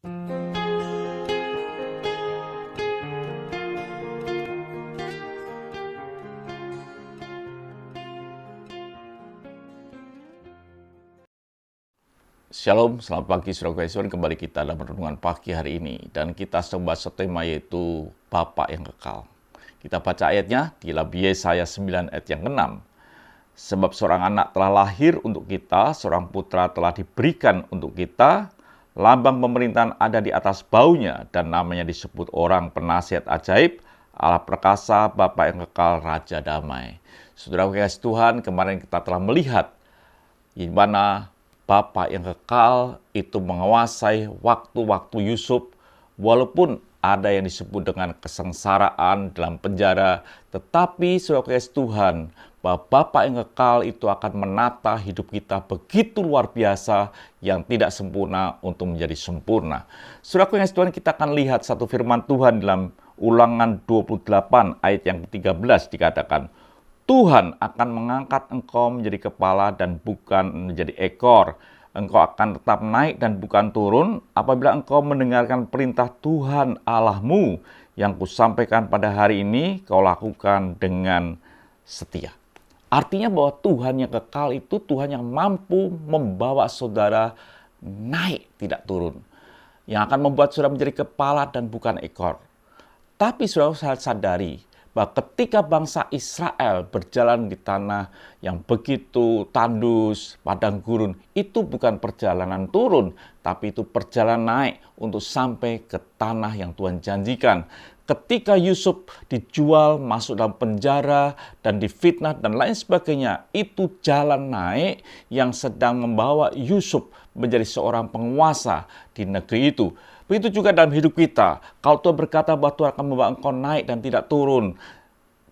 Shalom, selamat pagi saudara Yesus. Kembali kita dalam renungan pagi hari ini. Dan kita sedang bahas satu tema, yaitu Bapa yang kekal. Kita baca ayatnya di dalam Yesaya 9 ayat yang ke-6. Sebab seorang anak telah lahir untuk kita, seorang putra telah diberikan untuk kita, lambang pemerintahan ada di atas baunya, dan namanya disebut orang penasihat ajaib, Allah perkasa, Bapa yang kekal, Raja damai. Saudara kasih Tuhan, kemarin kita telah melihat di mana Bapa yang kekal itu menguasai waktu-waktu Yusuf, walaupun ada yang disebut dengan kesengsaraan dalam penjara, tetapi saudara kasih Tuhan, bahwa Bapa yang kekal itu akan menata hidup kita begitu luar biasa, yang tidak sempurna untuk menjadi sempurna. Saudara kasih Tuhan, kita akan lihat satu firman Tuhan dalam Ulangan 28 ayat yang ke-13 dikatakan, Tuhan akan mengangkat engkau menjadi kepala dan bukan menjadi ekor. Engkau akan tetap naik dan bukan turun apabila engkau mendengarkan perintah Tuhan Allahmu yang kusampaikan pada hari ini, kau lakukan dengan setia. Artinya bahwa Tuhan yang kekal itu Tuhan yang mampu membawa saudara naik, tidak turun. Yang akan membuat saudara menjadi kepala dan bukan ekor. Tapi saudara sadari bahwa ketika bangsa Israel berjalan di tanah yang begitu tandus, padang gurun, itu bukan perjalanan turun, tapi itu perjalanan naik untuk sampai ke tanah yang Tuhan janjikan. Ketika Yusuf dijual, masuk dalam penjara, dan difitnah, dan lain sebagainya, itu jalan naik yang sedang membawa Yusuf menjadi seorang penguasa di negeri itu. Begitu juga dalam hidup kita. Kalau Tuhan berkata bahwa Tuhan akan membawa engkau naik dan tidak turun,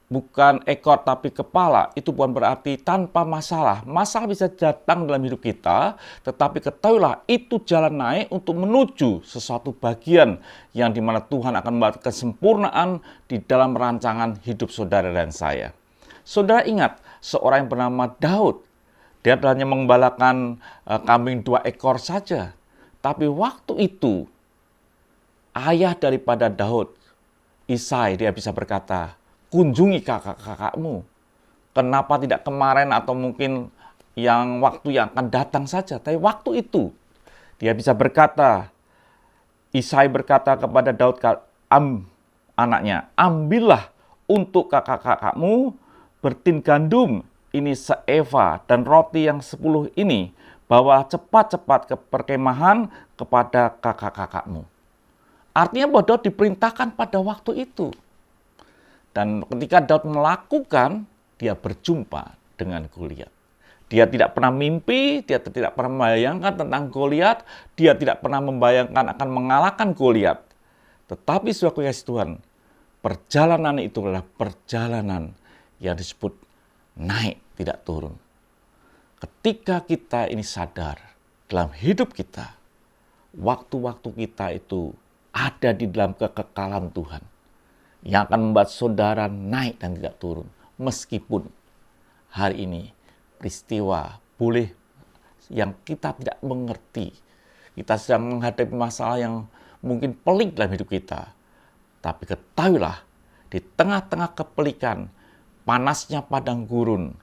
bukan ekor tapi kepala, itu bukan berarti tanpa masalah. Masalah bisa datang dalam hidup kita, tetapi ketahuilah itu jalan naik untuk menuju sesuatu bagian yang dimana Tuhan akan membawa kesempurnaan di dalam rancangan hidup saudara dan saya. Saudara ingat, seorang yang bernama Daud, dia hanya mengembalakan kambing 2 ekor saja. Tapi waktu itu, ayah daripada Daud, Isai, dia bisa berkata, kunjungi kakak-kakakmu. Kenapa tidak kemarin atau mungkin waktu yang akan datang saja. Tapi waktu itu, dia bisa berkata, Isai berkata kepada Daud, anaknya, ambillah untuk kakak-kakakmu bertin gandum, ini seeva, dan roti yang 10 ini, bawa cepat-cepat ke perkemahan kepada kakak-kakakmu. Artinya bahwa Daud diperintahkan pada waktu itu. Dan ketika Daud melakukan, dia berjumpa dengan Goliat. Dia tidak pernah mimpi, dia tidak pernah membayangkan tentang Goliat, dia tidak pernah membayangkan akan mengalahkan Goliat. Tetapi saudara kasih Tuhan, perjalanan itu adalah perjalanan yang disebut naik, tidak turun. Ketika kita ini sadar dalam hidup kita, waktu-waktu kita itu ada di dalam kekekalan Tuhan yang akan membuat saudara naik dan tidak turun. Meskipun hari ini peristiwa boleh yang kita tidak mengerti, kita sedang menghadapi masalah yang mungkin pelik dalam hidup kita. Tapi ketahuilah, di tengah-tengah kepelikan, panasnya padang gurun,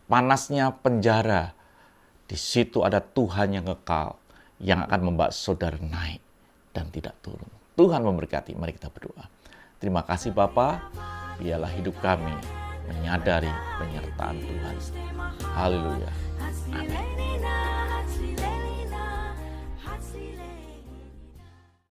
panasnya penjara, di situ ada Tuhan yang kekal yang akan membuat saudara naik dan tidak turun. Tuhan memberkati. Mari kita berdoa. Terima kasih Bapa, biarlah hidup kami menyadari penyertaan Tuhan. Haleluya. Amin.